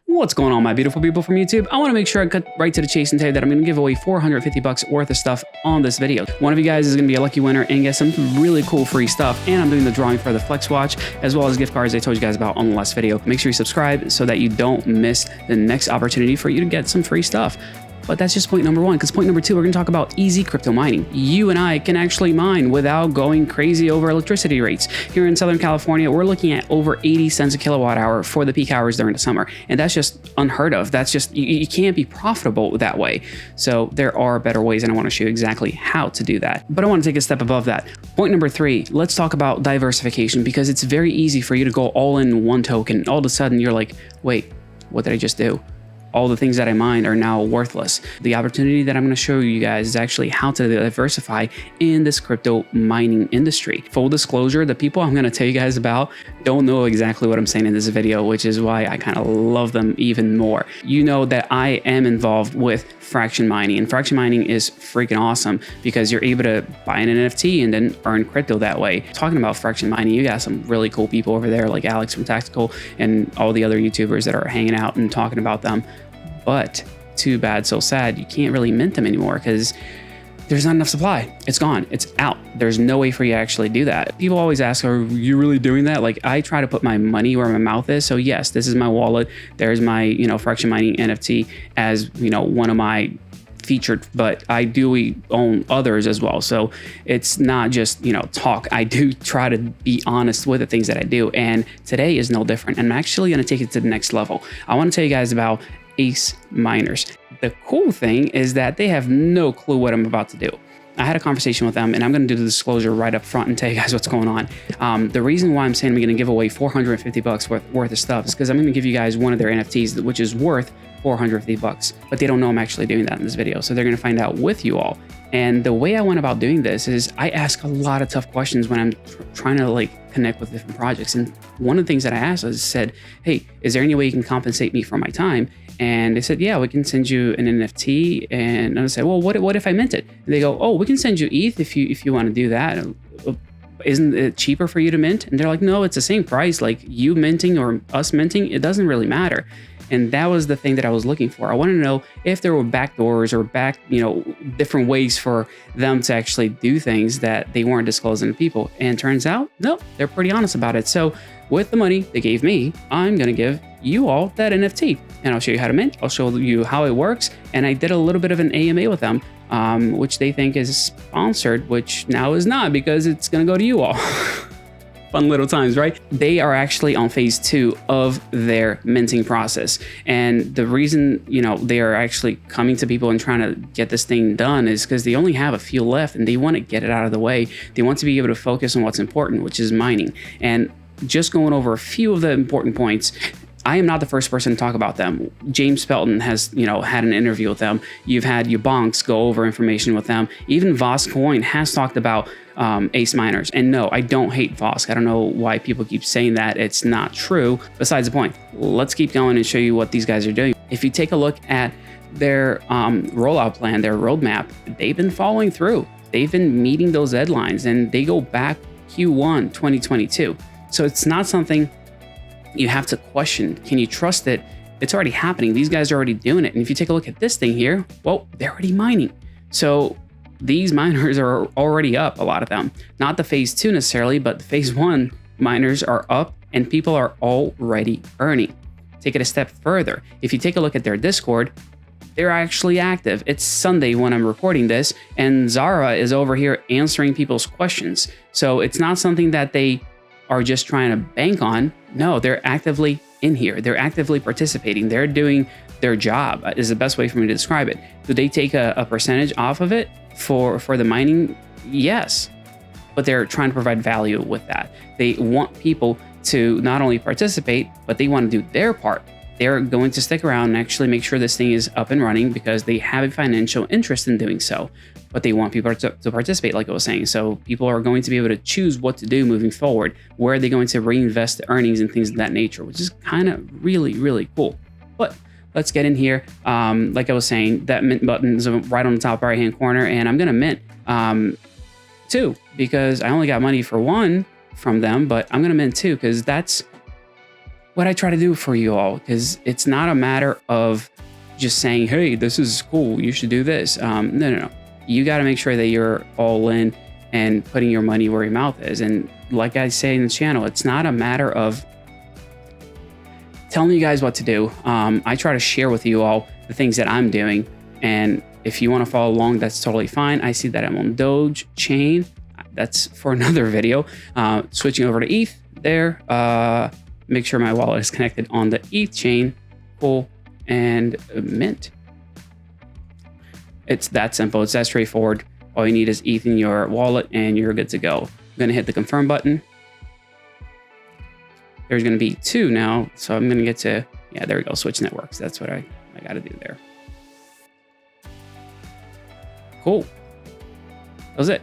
What's going on, my beautiful people from YouTube? I want to make sure I cut right to the chase and tell you that I'm going to give away $450 worth of stuff on this video. One of you guys is going to be a lucky winner and get some really cool free stuff. And I'm doing the drawing for the Flex Watch, as well as gift cards I told you guys about on the last video. Make sure you subscribe so that you don't miss the next opportunity for you to get some free stuff. But that's just point number one, because point number two, we're going to talk about easy crypto mining. You and I can actually mine without going crazy over electricity rates. Here in Southern California, we're looking at over 80 cents a kilowatt hour for the peak hours during the summer. And that's just unheard of. That's just, you can't be profitable that way. So there are better ways, and I want to show you exactly how to do that. But I want to take a step above that. Point number three, let's talk about diversification, because it's very easy for you to go all in one token. All of a sudden, you're like, wait, what did I just do? All the things that I mined are now worthless. The opportunity that I'm going to show you guys is actually how to diversify in this crypto mining industry. Full disclosure, the people I'm going to tell you guys about don't know exactly what I'm saying in this video, which is why I kind of love them even more. You know that I am involved with fraction mining, and fraction mining is freaking awesome because you're able to buy an NFT and then earn crypto that way. Talking about fraction mining, you got some really cool people over there like Alex from Tactical and all the other YouTubers that are hanging out and talking about them. But too bad, so sad, you can't really mint them anymore because there's not enough supply. It's gone. It's out. There's no way for you to actually do that. People always ask, are you really doing that? Like, I try to put my money where my mouth is. So yes, this is my wallet. There's my, fraction mining NFT as, one of my featured, but I do own others as well. So it's not just, talk. I do try to be honest with the things that I do. And today is no different. And I'm actually going to take it to the next level. I want to tell you guys about Ace Miners. The cool thing is that they have no clue what I'm about to do. I had a conversation with them, and I'm going to do the disclosure right up front and tell you guys what's going on. The reason why I'm saying I'm going to give away $450 worth of stuff is because I'm going to give you guys one of their NFTs, which is worth $450, but they don't know I'm actually doing that in this video. So they're going to find out with you all. And the way I went about doing this is I ask a lot of tough questions when I'm trying to connect with different projects. And one of the things that I asked is said, hey, is there any way you can compensate me for my time? And they said, yeah, we can send you an NFT. And I said, well, what if I mint it? And they go, oh, we can send you ETH if you want to do that. Isn't it cheaper for you to mint? And they're like, no, it's the same price. Like you minting or us minting, it doesn't really matter. And that was the thing that I was looking for. I wanted to know if there were backdoors or different ways for them to actually do things that they weren't disclosing to people. And turns out, no, they're pretty honest about it. So with the money they gave me, I'm going to give you all that NFT. And I'll show you how to mint. I'll show you how it works. And I did a little bit of an AMA with them, which they think is sponsored, which now is not because it's going to go to you all. Fun little times, right? They are actually on phase 2 of their minting process. And the reason, they are actually coming to people and trying to get this thing done is because they only have a few left and they want to get it out of the way. They want to be able to focus on what's important, which is mining. And just going over a few of the important points, I am not the first person to talk about them. James Pelton has, had an interview with them. You've had Ubonks go over information with them. Even Vosk Coin has talked about Ace Miners. And no, I don't hate Vosk. I don't know why people keep saying that. It's not true. Besides the point, let's keep going and show you what these guys are doing. If you take a look at their rollout plan, their roadmap, they've been following through. They've been meeting those deadlines, and they go back Q1 2022. So it's not something you have to question. Can you trust it? It's already happening. These guys are already doing it. And if you take a look at this thing here, well, they're already mining. So these miners are already up, a lot of them. Not the phase 2 necessarily, but the phase 1 miners are up and people are already earning. Take it a step further. If you take a look at their Discord, they're actually active. It's Sunday when I'm recording this, and Zara is over here answering people's questions. So it's not something that they are just trying to bank on. No, they're actively in here. They're actively participating. They're doing their job is the best way for me to describe it. Do they take a percentage off of it for the mining? Yes, but they're trying to provide value with that. They want people to not only participate, but they want to do their part. They're going to stick around and actually make sure this thing is up and running because they have a financial interest in doing so. But they want people to participate, like I was saying. So people are going to be able to choose what to do moving forward. Where are they going to reinvest the earnings and things of that nature, which is kind of really, really cool. But let's get in here. Like I was saying, that mint button is right on the top right-hand corner, and I'm going to mint 2 because I only got money for 1 from them, but I'm going to mint 2 because that's what I try to do for you all, because it's not a matter of just saying, hey, this is cool, you should do this. No. You got to make sure that you're all in and putting your money where your mouth is. And like I say in the channel, it's not a matter of telling you guys what to do. I try to share with you all the things that I'm doing. And if you want to follow along, that's totally fine. I see that I'm on Dogecoin. That's for another video. Switching over to ETH there. Make sure my wallet is connected on the ETH chain. Cool. And mint. It's that simple. It's that straightforward. All you need is ETH in your wallet and you're good to go. I'm going to hit the confirm button. There's going to be 2 now. So I'm going to get to, yeah, there we go. Switch networks. That's what I got to do there. Cool. That was it.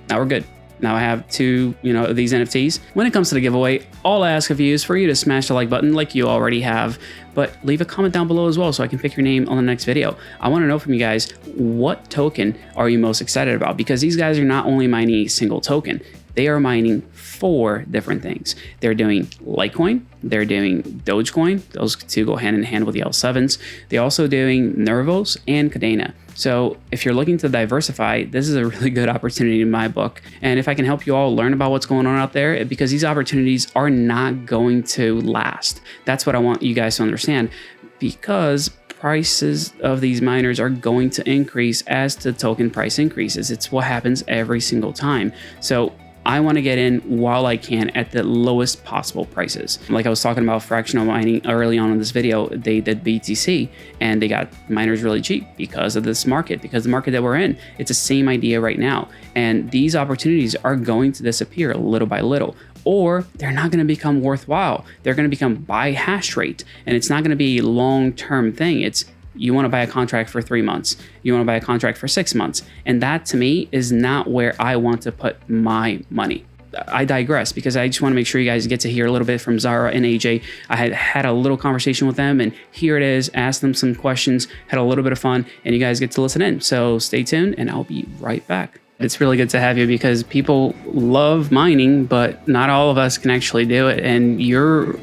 Now we're good. Now I have 2, of these NFTs. When it comes to the giveaway, all I ask of you is for you to smash the like button like you already have, but leave a comment down below as well so I can pick your name on the next video. I want to know from you guys, what token are you most excited about? Because these guys are not only mining a single token, they are mining 4 different things. They're doing Litecoin, they're doing Dogecoin. Those 2 go hand in hand with the L7s. They're also doing Nervos and Kadena. So if you're looking to diversify, this is a really good opportunity in my book. And if I can help you all learn about what's going on out there, because these opportunities are not going to last. That's what I want you guys to understand, because prices of these miners are going to increase as the token price increases. It's what happens every single time. So I want to get in while I can at the lowest possible prices. Like I was talking about fractional mining early on in this video, they did BTC and they got miners really cheap because of this market, because the market that we're in, it's the same idea right now. And these opportunities are going to disappear little by little, or they're not going to become worthwhile. They're going to become by hash rate, and it's not going to be a long-term thing. It's you want to buy a contract for 3 months. You want to buy a contract for 6 months. And that to me is not where I want to put my money. I digress, because I just want to make sure you guys get to hear a little bit from Zara and AJ. I had a little conversation with them, and here it is. Asked them some questions, had a little bit of fun, and you guys get to listen in. So stay tuned and I'll be right back. It's really good to have you, because people love mining, but not all of us can actually do it. And your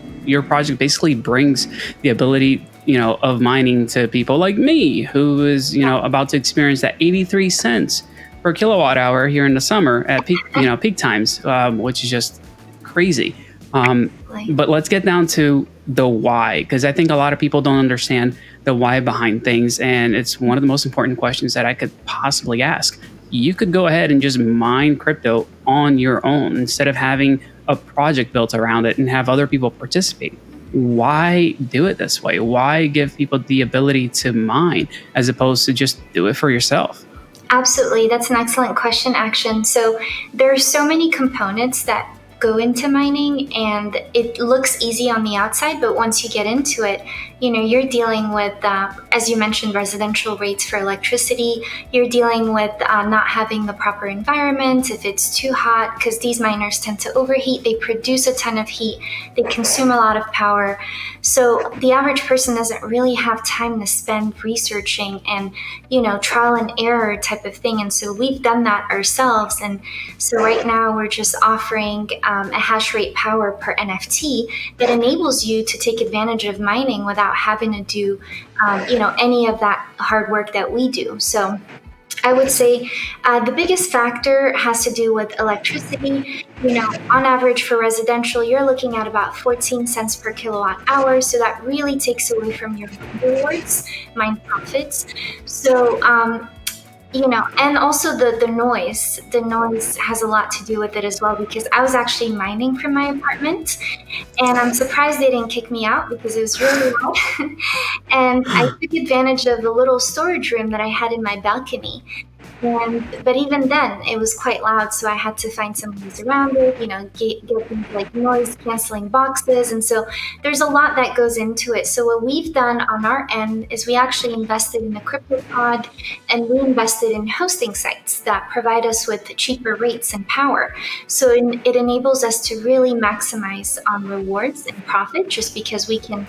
project basically brings the ability of mining to people like me, who is, about to experience that 83 cents per kilowatt hour here in the summer at peak, peak times, which is just crazy. But let's get down to the why, because I think a lot of people don't understand the why behind things. And it's one of the most important questions that I could possibly ask. You could go ahead and just mine crypto on your own instead of having a project built around it and have other people participate. Why do it this way? Why give people the ability to mine as opposed to just do it for yourself? Absolutely. That's an excellent question, Action. So there are so many components that go into mining, and it looks easy on the outside, but once you get into it, you're dealing with, as you mentioned, residential rates for electricity. You're dealing with not having the proper environment if it's too hot, because these miners tend to overheat. They produce a ton of heat. They consume a lot of power. So the average person doesn't really have time to spend researching and, trial and error type of thing. And so we've done that ourselves. And so right now we're just offering a hash rate power per NFT that enables you to take advantage of mining without having to do, any of that hard work that we do. So I would say the biggest factor has to do with electricity. On average for residential, you're looking at about 14 cents per kilowatt hour. So that really takes away from your rewards, mine profits. So, and also the noise. The noise has a lot to do with it as well, because I was actually mining from my apartment, and I'm surprised they didn't kick me out because it was really loud. And I took advantage of the little storage room that I had in my balcony. But even then, it was quite loud, so I had to find some ways around it, get things like noise canceling boxes. And so there's a lot that goes into it. So what we've done on our end is we actually invested in a crypto pod, and we invested in hosting sites that provide us with cheaper rates and power. So it enables us to really maximize on rewards and profit, just because we can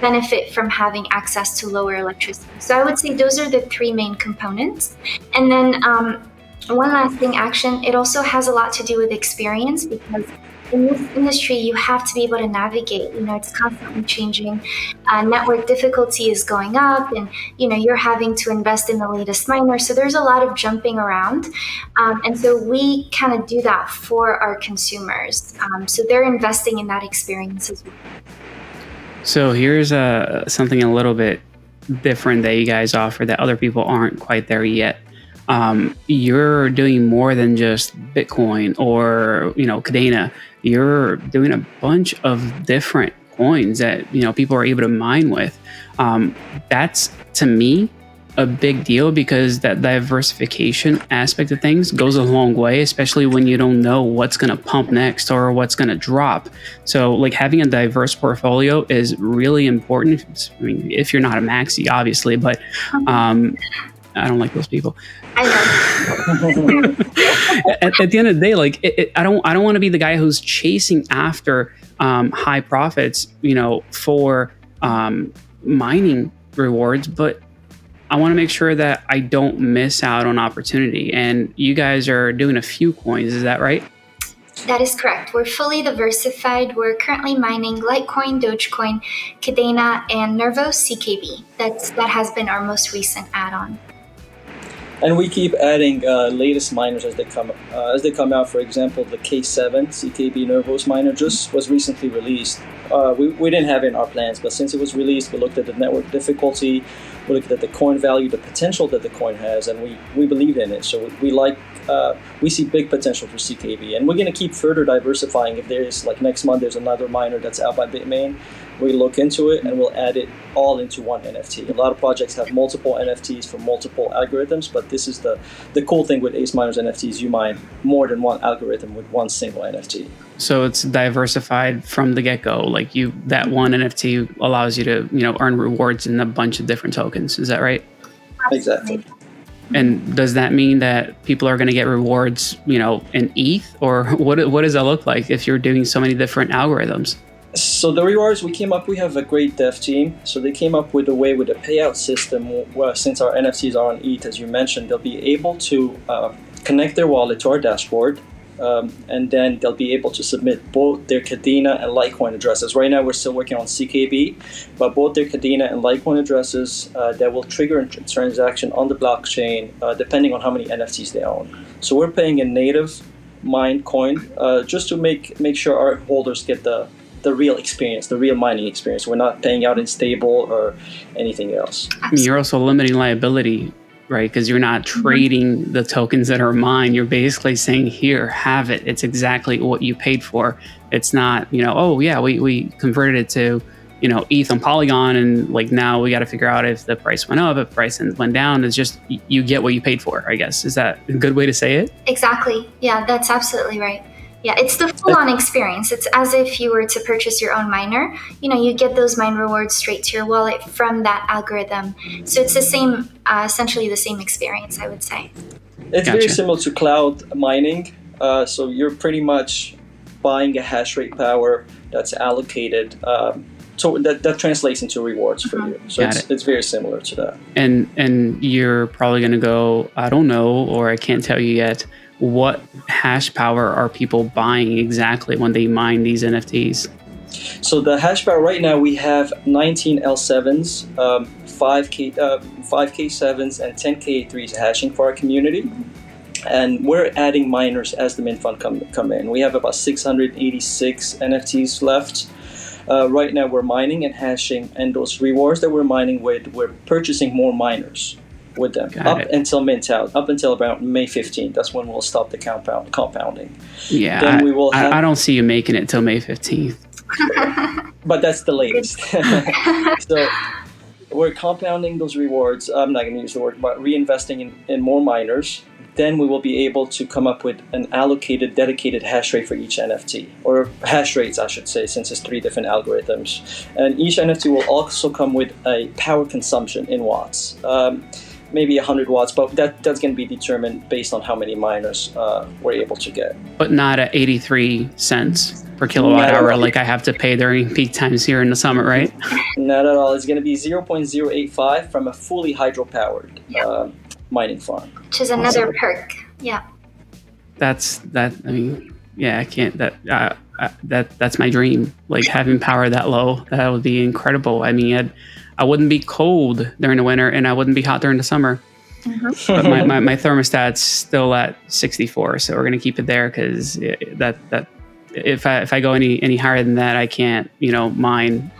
benefit from having access to lower electricity. So I would say those are the 3 main components. And then one last thing, Action, it also has a lot to do with experience, because in this industry, you have to be able to navigate. It's constantly changing. Network difficulty is going up, and you're having to invest in the latest miner. So there's a lot of jumping around, and so we kind of do that for our consumers. So they're investing in that experience as well. So here's something a little bit different that you guys offer that other people aren't quite there yet. You're doing more than just Bitcoin or Kadena. You're doing a bunch of different coins that people are able to mine with. That's, to me, a big deal, because that diversification aspect of things goes a long way, especially when you don't know what's going to pump next or what's going to drop. So like having a diverse portfolio is really important. I mean, if you're not a maxi, obviously, but I don't like those people. I know. At the end of the day, like I don't want to be the guy who's chasing after high profits, for mining rewards, but I want to make sure that I don't miss out on opportunity. And you guys are doing a few coins, is that right? That is correct. We're fully diversified. We're currently mining Litecoin, Dogecoin, Kadena, and Nervos CKB. That has been our most recent add-on. And we keep adding latest miners as they come out. For example, the K7 CKB Nervos miner just was recently released. We didn't have it in our plans, but since it was released, we looked at the network difficulty, we looked at the coin value, the potential that the coin has, and we believed in it. So we see big potential for CKB, and we're going to keep further diversifying. If there's like next month, there's another miner that's out by Bitmain, we look into it and we'll add it all into one NFT. A lot of projects have multiple NFTs for multiple algorithms, but this is the cool thing with Ace Miners NFTs. You mine more than one algorithm with one single NFT. So it's diversified from the get-go. Like that one NFT allows you to earn rewards in a bunch of different tokens. Is that right? Exactly. And does that mean that people are going to get rewards, in ETH, or what does that look like if you're doing so many different algorithms? So the rewards we have a great dev team. So they came up with a way with a payout system where, since our NFTs are on ETH, as you mentioned, they'll be able to connect their wallet to our dashboard. And then they'll be able to submit both their Kadena and Litecoin addresses. Right now, we're still working on CKB, but both their Kadena and Litecoin addresses that will trigger a transaction on the blockchain, depending on how many NFTs they own. So we're paying a native mined coin just to make sure our holders get the real experience, the real mining experience. We're not paying out in stable or anything else. You're also limiting liability, right? Because you're not trading the tokens that are mine. You're basically saying, here, have it. It's exactly what you paid for. It's not, oh yeah, we converted it to, ETH on Polygon, and like now we got to figure out if the price went up, if the price went down. It's just, you get what you paid for, I guess. Is that a good way to say it? Exactly. Yeah, that's absolutely right. Yeah, it's the full-on experience. It's as if you were to purchase your own miner. You get those mine rewards straight to your wallet from that algorithm. So it's the same, essentially the same experience, I would say. It's very similar to cloud mining. So you're pretty much buying a hash rate power that's allocated. So that translates into rewards for you. So it's very similar to that. And you're probably going to go, I don't know, or I can't tell you yet, what hash power are people buying exactly when they mine these NFTs? So the hash power right now, we have 19 L7s, 5K7s, and 10 K3s hashing for our community. And we're adding miners as the mint fund come in. We have about 686 NFTs left. Right now we're mining and hashing, and those rewards that we're mining with, we're purchasing more miners with them until mint out, up until about May 15th. That's when we'll stop the compounding. Yeah, then we will I don't see you making it till May 15th. But that's the latest. So we're compounding those rewards. I'm not going to use the word, but reinvesting in more miners. Then we will be able to come up with an allocated, dedicated hash rate for each NFT, or hash rates, I should say, since it's 3 different algorithms. And each NFT will also come with a power consumption in watts. Maybe 100 watts, but that's going to be determined based on how many miners we're able to get. But not at 83 cents per kilowatt hour, like I have to pay during peak times here in the summer, right? Not at all. It's going to be 0.085 from a fully hydro-powered mining farm. Which is another perk. Yeah. I mean, yeah, I can't. that's my dream. Like having power that low, that would be incredible. I mean, I wouldn't be cold during the winter, and I wouldn't be hot during the summer. But my thermostat's still at 64, so we're gonna keep it there because that if I go any higher than that, I can't mine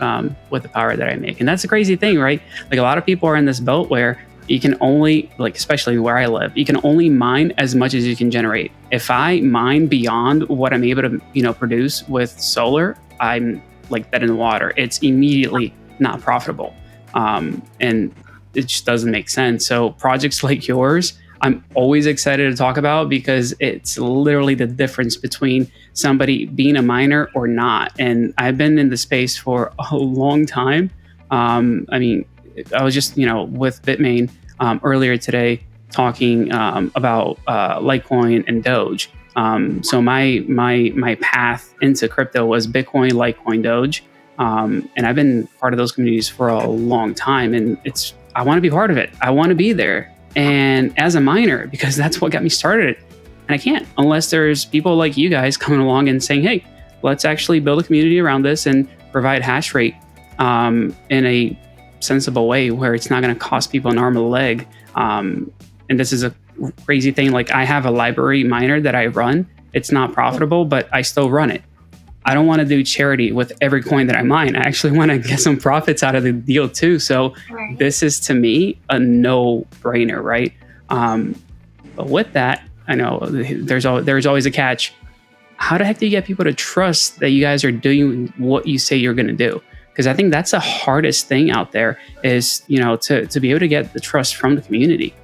with the power that I make. And that's the crazy thing, right? Like a lot of people are in this boat where you can only, like especially where I live, you can only mine as much as you can generate. If I mine beyond what I'm able to produce with solar, I'm like dead in the water. It's immediately not profitable, and it just doesn't make sense. So projects like yours, I'm always excited to talk about because it's literally the difference between somebody being a miner or not. And I've been in the space for a long time. I mean, I was just, with Bitmain earlier today talking about Litecoin and Doge. So my path into crypto was Bitcoin, Litecoin, Doge. And I've been part of those communities for a long time. And I want to be part of it. I want to be there. And as a miner, because that's what got me started. And I can't unless there's people like you guys coming along and saying, hey, let's actually build a community around this and provide hash rate in a sensible way where it's not going to cost people an arm and a leg. And this is a crazy thing. Like I have a library miner that I run. It's not profitable, but I still run it. I don't want to do charity with every coin that I mine. I actually want to get some profits out of the deal too. So This is to me a no-brainer, right? But with that, I know there's always a catch. How the heck do you get people to trust that you guys are doing what you say you're going to do? Because I think that's the hardest thing out there is, to be able to get the trust from the community.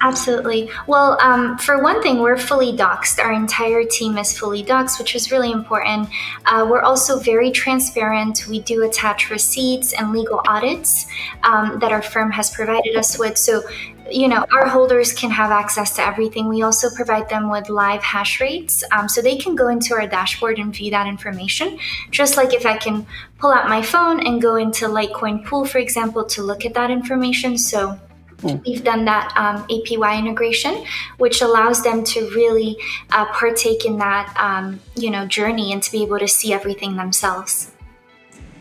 Absolutely. Well, for one thing, we're fully doxed. Our entire team is fully doxed, which is really important. We're also very transparent. We do attach receipts and legal audits that our firm has provided us with. So, our holders can have access to everything. We also provide them with live hash rates. So they can go into our dashboard and view that information. Just like if I can pull out my phone and go into Litecoin Pool, for example, to look at that information. So we've done that APY integration, which allows them to really partake in that, journey and to be able to see everything themselves.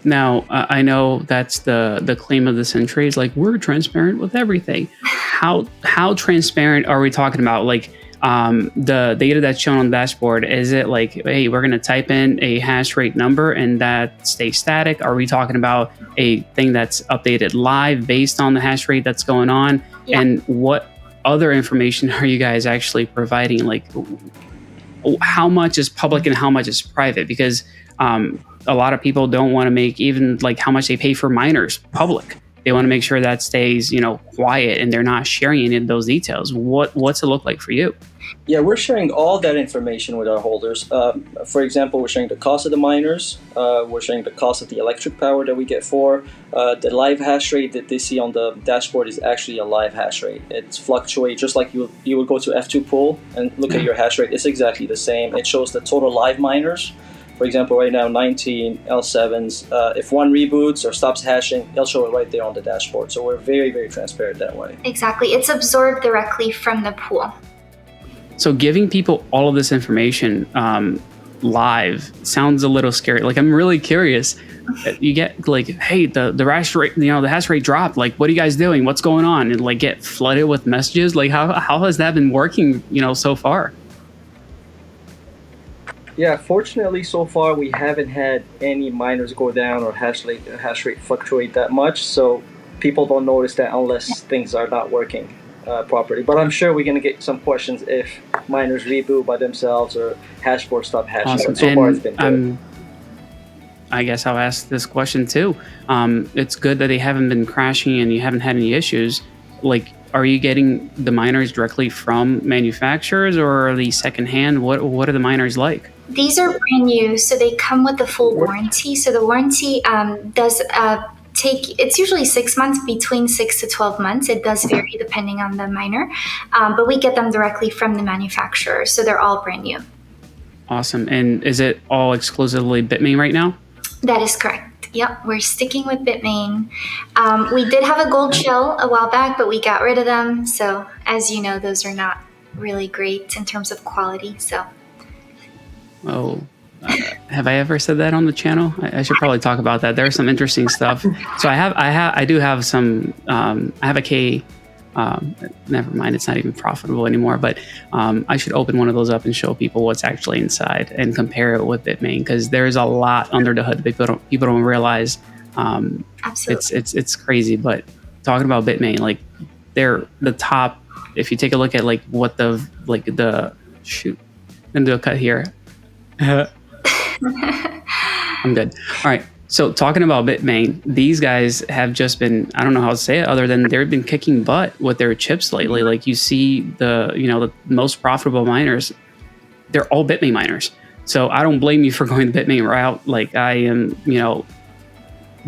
Now, I know that's the claim of the century is like, we're transparent with everything. How transparent are we talking about? Like the data that's shown on the dashboard, is it like, hey, we're going to type in a hash rate number and that stays static? Are we talking about a thing that's updated live based on the hash rate that's going on? Yeah. And what other information are you guys actually providing? Like how much is public and how much is private? Because a lot of people don't want to make even like how much they pay for miners public. They want to make sure that stays, quiet and they're not sharing any of those details. What's it look like for you? Yeah, we're sharing all that information with our holders. For example, we're sharing the cost of the miners. We're sharing the cost of the electric power that we get for. The live hash rate that they see on the dashboard is actually a live hash rate. It's fluctuates just like you would go to F2 Pool and look at your hash rate. It's exactly the same. It shows the total live miners. For example, right now, 19 L7s, if one reboots or stops hashing, they'll show it right there on the dashboard. So we're very, very transparent that way. Exactly. It's absorbed directly from the pool. So giving people all of this information live sounds a little scary. Like, I'm really curious. You get like, hey, the hash rate, the hash rate dropped. Like, what are you guys doing? What's going on? And like get flooded with messages. Like, how has that been working, so far? Yeah, fortunately, so far we haven't had any miners go down or hash rate fluctuate that much. So people don't notice that unless things are not working properly. But I'm sure we're going to get some questions if miners reboot by themselves or hashboard stop hashing. Awesome. So far, it's been good. I guess I'll ask this question too. It's good that they haven't been crashing and you haven't had any issues. Like, are you getting the miners directly from manufacturers or are they secondhand? What are the miners like? These are brand new, so they come with the full warranty. So the warranty does it's usually 6 months, between 6 to 12 months. It does vary depending on the miner, but we get them directly from the manufacturer, so they're all brand new. Awesome. And is it all exclusively Bitmain right now? That is correct. Yep, we're sticking with Bitmain. We did have a gold shell a while back, but we got rid of them. So as you know, those are not really great in terms of quality. So. Oh, have I ever said that on the channel? I should probably talk about that. There's some interesting stuff. So I do have some, I have a K, never mind, it's not even profitable anymore, but I should open one of those up and show people what's actually inside and compare it with Bitmain, because there's a lot under the hood that people don't realize. Absolutely. It's crazy, but talking about Bitmain, like they're the top. If you take a look at like what shoot, I'm gonna do a cut here. I'm good. All right. So talking about Bitmain, these guys have just been, I don't know how to say it other than they've been kicking butt with their chips lately. Like you see the most profitable miners, they're all Bitmain miners. So I don't blame you for going the Bitmain route. Like I am,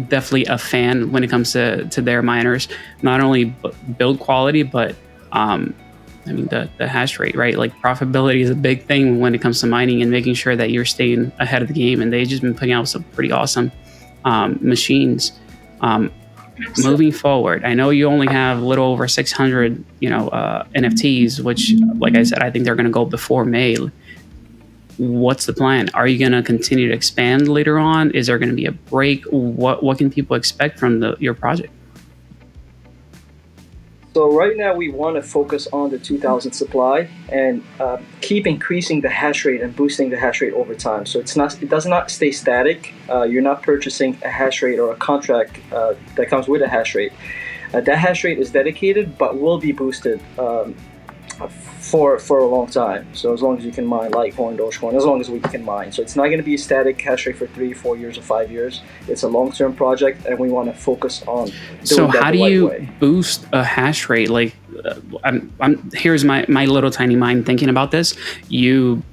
definitely a fan when it comes to their miners, not only build quality, but the hash rate, right? Like profitability is a big thing when it comes to mining and making sure that you're staying ahead of the game. And they've just been putting out some pretty awesome machines. Moving forward, I know you only have a little over 600, NFTs, which, like I said, I think they're going to go before May. What's the plan? Are you going to continue to expand later on? Is there going to be a break? What can people expect from your project? So right now we want to focus on the 2000 supply and keep increasing the hash rate and boosting the hash rate over time. So it does not stay static. You're not purchasing a hash rate or a contract that comes with a hash rate. That hash rate is dedicated, but will be boosted for a long time. So as long as you can mine Litecoin, Dogecoin, as long as we can mine. So it's not going to be a static hash rate for 3, 4 years or 5 years. It's a long-term project, and we want to focus on doing so that how the do right you way. boost a hash rate? Like here's my little tiny mind thinking about this. You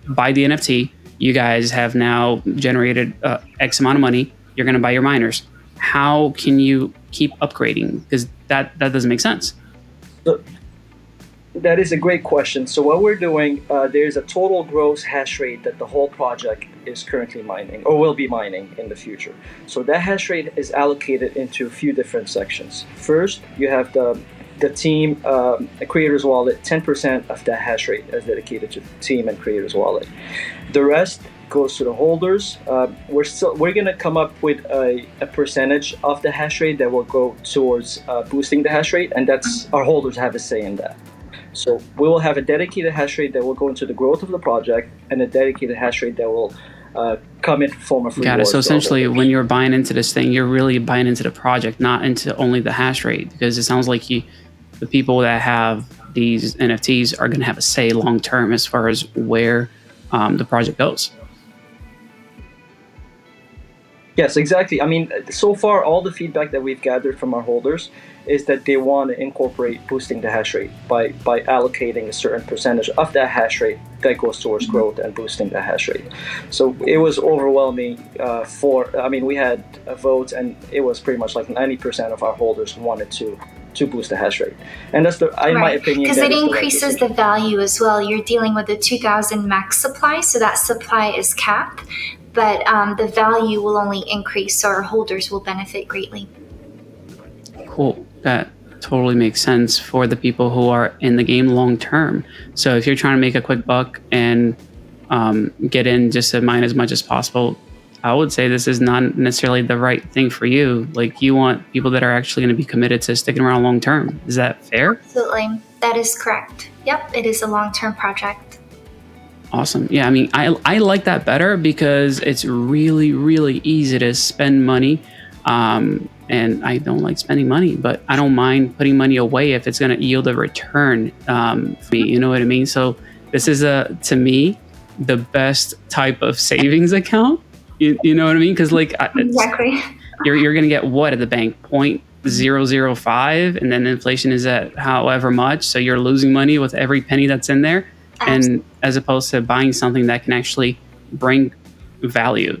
buy the NFT. You guys have now generated X amount of money. You're going to buy your miners. How can you keep upgrading? Because that doesn't make sense. That is a great question. So what we're doing, there's a total gross hash rate that the whole project is currently mining or will be mining in the future. So that hash rate is allocated into a few different sections. First, you have the team, a creator's wallet. 10% of that hash rate is dedicated to the team and creator's wallet. The rest goes to the holders. We're going to come up with a percentage of the hash rate that will go towards boosting the hash rate, and that's our holders have a say in that. So we will have a dedicated hash rate that will go into the growth of the project, and a dedicated hash rate that will come in form of rewards. Got it. So essentially, when you're buying into this thing, you're really buying into the project, not into only the hash rate, because it sounds like the people that have these NFTs are going to have a say long term as far as where the project goes. Yes, exactly. I mean, so far, all the feedback that we've gathered from our holders is that they want to incorporate boosting the hash rate by allocating a certain percentage of that hash rate that goes towards growth and boosting the hash rate. So it was overwhelming we had a vote, and it was pretty much like 90% of our holders wanted to boost the hash rate. And that's in my opinion, because it increases the value as well. You're dealing with a 2000 max supply, so that supply is capped. But the value will only increase, so our holders will benefit greatly. Cool. That totally makes sense for the people who are in the game long term. So if you're trying to make a quick buck and get in just to mine as much as possible, I would say this is not necessarily the right thing for you. Like you want people that are actually going to be committed to sticking around long term. Is that fair? Absolutely. That is correct. Yep, it is a long-term project. Awesome. Yeah, I mean, I like that better because it's really, really easy to spend money. And I don't like spending money, but I don't mind putting money away if it's going to yield a return for me. You know what I mean? So this is, to me, the best type of savings account. You know what I mean? Because exactly. You're going to get what at the bank? 0.005, and then inflation is at however much. So you're losing money with every penny that's in there. Absolutely. And as opposed to buying something that can actually bring value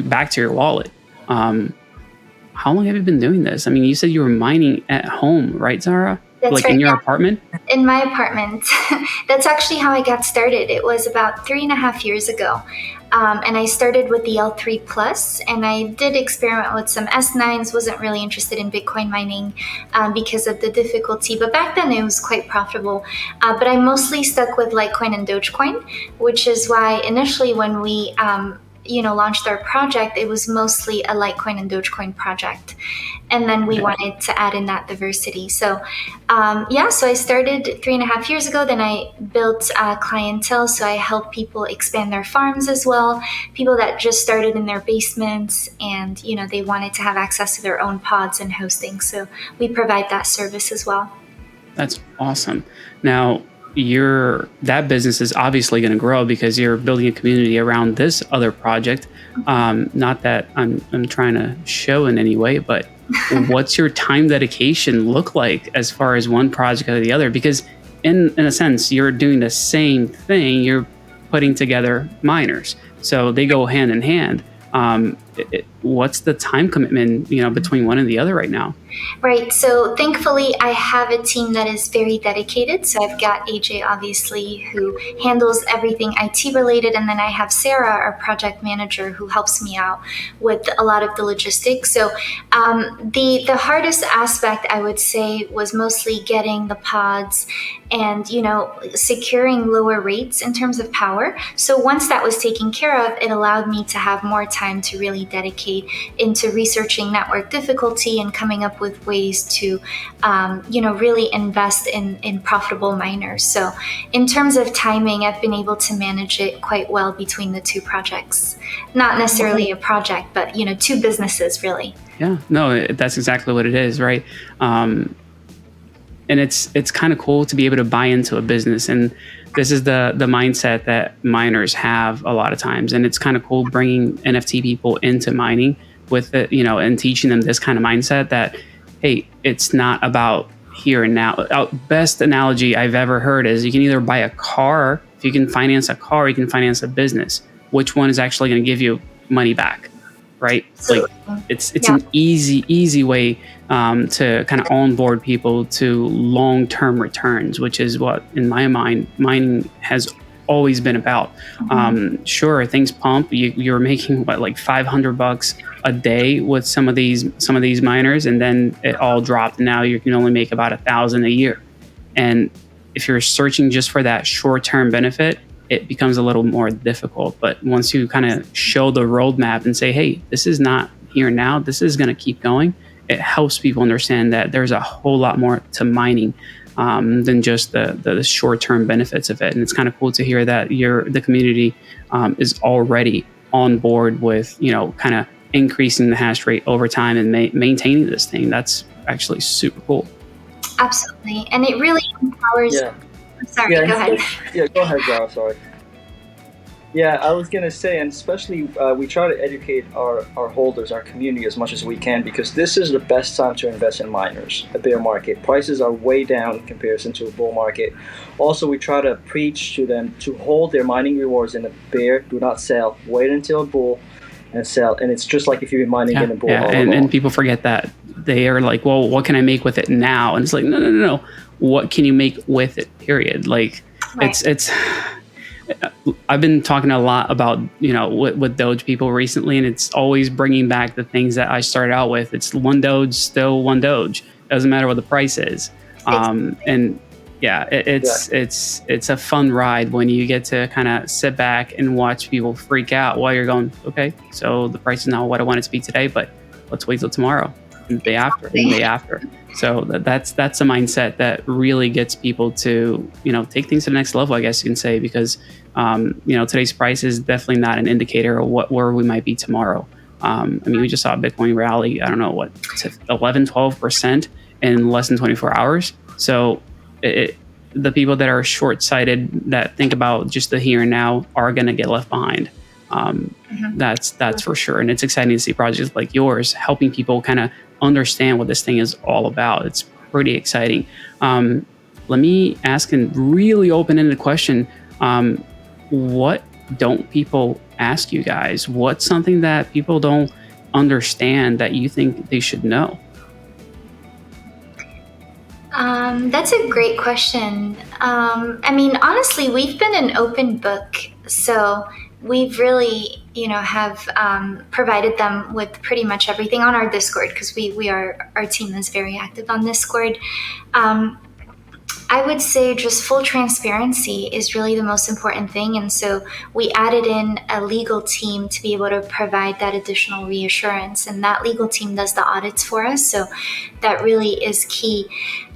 back to your wallet. How long have you been doing this? I mean, you said you were mining at home, right, Zara? That's like right, in your apartment? In my apartment. That's actually how I got started. It was about 3.5 years ago. And I started with the L3 Plus, and I did experiment with some S9s, wasn't really interested in Bitcoin mining because of the difficulty. But back then it was quite profitable. But I mostly stuck with Litecoin and Dogecoin, which is why initially when we launched our project, it was mostly a Litecoin and Dogecoin project. And then we wanted to add in that diversity. So, so I started 3.5 years ago. Then I built clientele. So I help people expand their farms as well. People that just started in their basements and, they wanted to have access to their own pods and hosting. So we provide that service as well. That's awesome. Now, that business is obviously going to grow because you're building a community around this other project. Not that I'm trying to show in any way, but what's your time dedication look like as far as one project or the other? Because in a sense, you're doing the same thing. You're putting together miners, so they go hand in hand. What's the time commitment, between one and the other right now? Right. So thankfully, I have a team that is very dedicated. So I've got AJ, obviously, who handles everything IT related. And then I have Sarah, our project manager, who helps me out with a lot of the logistics. So the hardest aspect, I would say, was mostly getting the pods and, securing lower rates in terms of power. So once that was taken care of, it allowed me to have more time to really dedicate into researching network difficulty and coming up with ways to, really invest in profitable miners. So in terms of timing, I've been able to manage it quite well between the two projects. Not necessarily a project, but, two businesses really. Yeah, no, that's exactly what it is, right? And it's kind of cool to be able to buy into a business. And this is the mindset that miners have a lot of times. And it's kind of cool bringing NFT people into mining with it, and teaching them this kind of mindset that, hey, it's not about here and now. Best analogy I've ever heard is you can either buy a car. If you can finance a car, you can finance a business. Which one is actually going to give you money back, right? Like it's an easy way to kind of onboard people to long-term returns, which is what, in my mind, mining has always been about. Sure, things pump. You're making like $500 a day with some of these miners, and then it all dropped. Now you can only make about $1,000 a year. And if you're searching just for that short-term benefit, it becomes a little more difficult. But once you kind of show the roadmap and say, hey, this is not here now, this is going to keep going, it helps people understand that there's a whole lot more to mining than just the short-term benefits of it. And it's kind of cool to hear that the community is already on board with, kind of increasing the hash rate over time and maintaining this thing. That's actually super cool. Absolutely. And it really empowers. Yeah. Sorry, go ahead. Yeah, go ahead, Zara. Sorry. Yeah, I was going to say, and especially we try to educate our holders, our community as much as we can, because this is the best time to invest in miners, a bear market. Prices are way down in comparison to a bull market. Also, we try to preach to them to hold their mining rewards in a bear, do not sell, wait until a bull and sell. And it's just like if you've been mining in a bull. Yeah, and people forget that. They are like, well, what can I make with it now? And it's like, no. What can you make with it, period? Like, right. It's I've been talking a lot about, with Doge people recently, and it's always bringing back the things that I started out with. It's one Doge, still one Doge. Doesn't matter what the price is. And yeah, it's a fun ride when you get to kind of sit back and watch people freak out while you're going, okay, so the price is not what I want it to be today, but let's wait till tomorrow and the day after and the day after. So that's a mindset that really gets people to, take things to the next level, I guess you can say, because, today's price is definitely not an indicator of where we might be tomorrow. We just saw Bitcoin rally, I don't know, 11-12% in less than 24 hours. So the people that are short-sighted, that think about just the here and now, are going to get left behind. That's for sure. And it's exciting to see projects like yours helping people kind of understand what this thing is all about. It's pretty exciting. Let me ask a really open-ended question. What don't people ask you guys? What's something that people don't understand that you think they should know? That's a great question. Honestly, we've been an open book. So we've really, have provided them with pretty much everything on our Discord, because our team is very active on Discord. I would say just full transparency is really the most important thing. And so we added in a legal team to be able to provide that additional reassurance. And that legal team does the audits for us. So that really is key.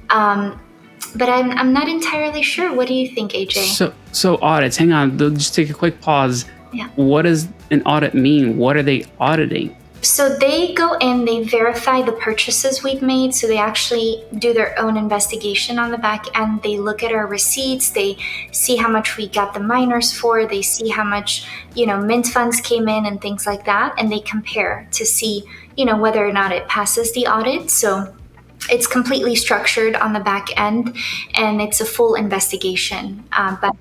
But I'm not entirely sure. What do you think, AJ? So audits, hang on, just take a quick pause. Yeah. What does an audit mean? What are they auditing? So they go in, they verify the purchases we've made. So they actually do their own investigation on the back end. They look at our receipts. They see how much we got the miners for. They see how much, mint funds came in and things like that. And they compare to see, whether or not it passes the audit. So it's completely structured on the back end, and it's a full investigation. But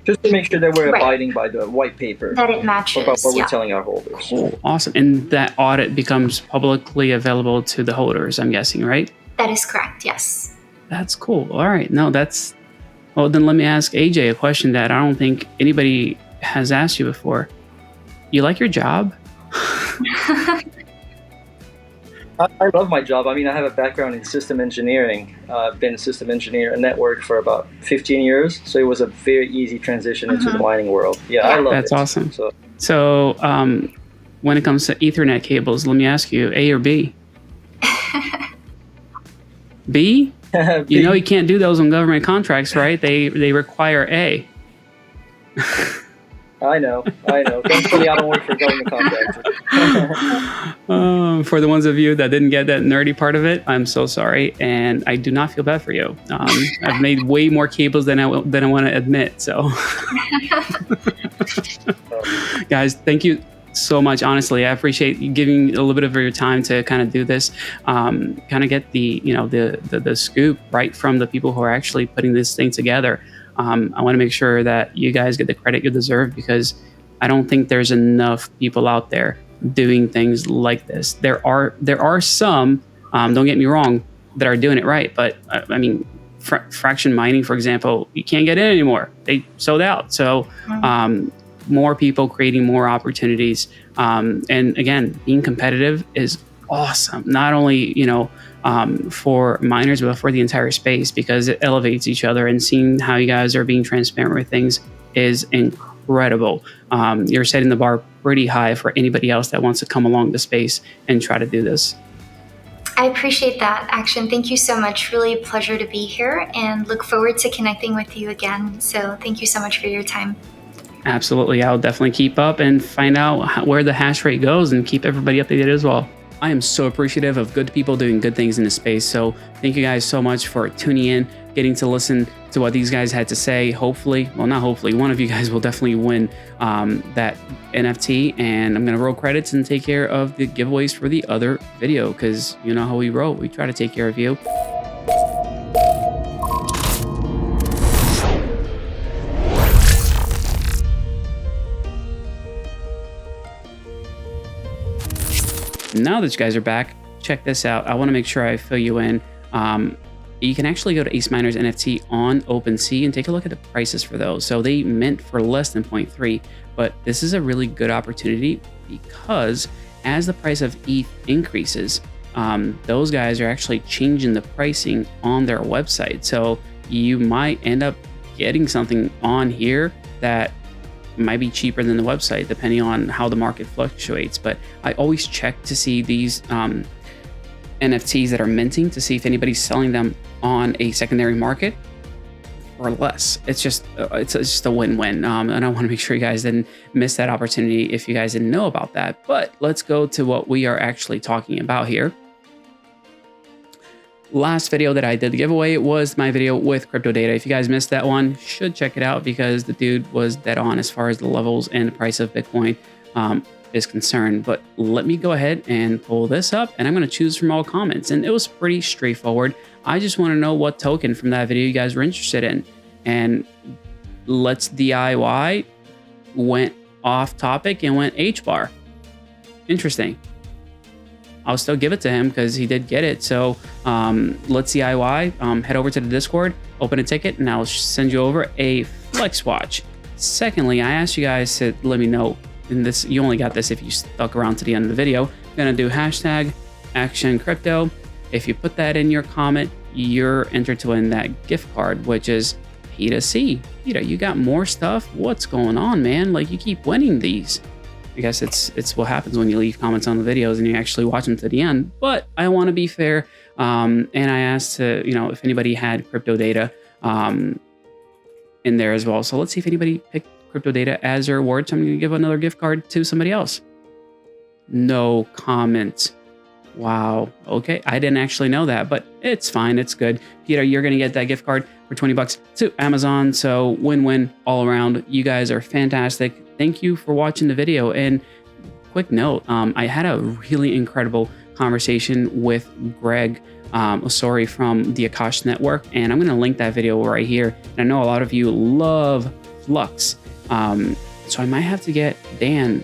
just to make sure that we're abiding by the white paper. That it matches. About what we're telling our holders. Cool. Awesome. And that audit becomes publicly available to the holders, I'm guessing, right? That is correct, yes. That's cool. All right. No, well, then let me ask AJ a question that I don't think anybody has asked you before. You like your job? I love my job. I mean, I have a background in system engineering. I've been a system engineer and network for about 15 years. So it was a very easy transition into the mining world. Yeah, I love it. That's awesome. So when it comes to Ethernet cables, let me ask you, A or B? B? B. You can't do those on government contracts, right? They require A. I know. Thankfully, I don't work for government contractors. For the ones of you that didn't get that nerdy part of it, I'm so sorry, and I do not feel bad for you. I've made way more cables than I want to admit. So, guys, thank you so much. Honestly, I appreciate you giving a little bit of your time to kind of do this, kind of get the scoop right from the people who are actually putting this thing together. I want to make sure that you guys get the credit you deserve, because I don't think there's enough people out there doing things like this. There are some, don't get me wrong, that are doing it right. But I mean, fraction mining, for example, you can't get in anymore. They sold out. So more people creating more opportunities. And again, being competitive is awesome. Not only, for miners, but for the entire space, because it elevates each other, and seeing how you guys are being transparent with things is incredible. You're setting the bar pretty high for anybody else that wants to come along the space and try to do this. I appreciate that, Action. Thank you so much. Really a pleasure to be here, and look forward to connecting with you again. So thank you so much for your time. Absolutely. I'll definitely keep up and find out where the hash rate goes and keep everybody updated as well. I am so appreciative of good people doing good things in the space. So thank you guys so much for tuning in, getting to listen to what these guys had to say. Hopefully, well, not hopefully, one of you guys will definitely win that NFT. And I'm going to roll credits and take care of the giveaways for the other video, because you know how we roll. We try to take care of you. Now that you guys are back, check this out. I want to make sure I fill you in. You can actually go to Ace Miners NFT on OpenSea and take a look at the prices for those. So they mint for less than 0.3, but this is a really good opportunity, because as the price of ETH increases, those guys are actually changing the pricing on their website. So you might end up getting something on here that might be cheaper than the website, depending on how the market fluctuates. But I always check to see these NFTs that are minting, to see if anybody's selling them on a secondary market or less. It's just a win-win. And I want to make sure you guys didn't miss that opportunity if you guys didn't know about that. But let's go to what we are actually talking about here. Last video that I did the giveaway was my video with Crypto Data. If you guys missed that one, should check it out, because the dude was dead on as far as the levels and the price of Bitcoin is concerned. But let me go ahead and pull this up, and I'm going to choose from all comments. And it was pretty straightforward. I just want to know what token from that video you guys were interested in. And Let's DIY went off topic and went H-bar. Interesting. I'll still give it to him because he did get it. So let's DIY, head over to the Discord, open a ticket, and I'll send you over a Flex Watch. Secondly, I asked you guys to let me know, and this, you only got this if you stuck around to the end of the video. I'm gonna do hashtag action crypto. If you put that in your comment, you're entered to win that gift card, which is P2C. Peter, you got more stuff? What's going on, man? Like, you keep winning these. I guess it's what happens when you leave comments on the videos and you actually watch them to the end. But I want to be fair, and I asked to, if anybody had crypto data in there as well. So let's see if anybody picked crypto data as their reward. So I'm going to give another gift card to somebody else. No comments. Wow. Okay. I didn't actually know that, but it's fine. It's good. Peter, you're going to get that gift card for 20 bucks to Amazon. So win-win all around. You guys are fantastic. Thank you for watching the video. And quick note, I had a really incredible conversation with Greg Osori from the Akash Network, and I'm going to link that video right here. And I know a lot of you love Flux. So I might have to get Dan,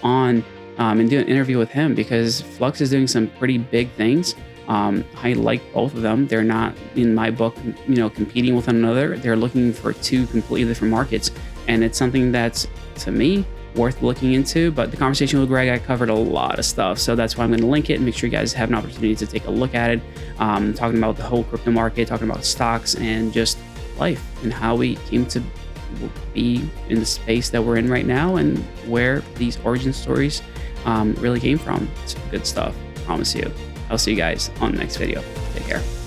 on and do an interview with him, because Flux is doing some pretty big things. I like both of them. They're not, in my book, competing with one another. They're looking for two completely different markets. And it's something that's, to me, worth looking into. But the conversation with Greg, I covered a lot of stuff. So that's why I'm going to link it and make sure you guys have an opportunity to take a look at it. Talking about the whole crypto market, talking about stocks, and just life and how we came to be in the space that we're in right now, and where these origin stories really came from. It's good stuff, I promise you. I'll see you guys on the next video. Take care.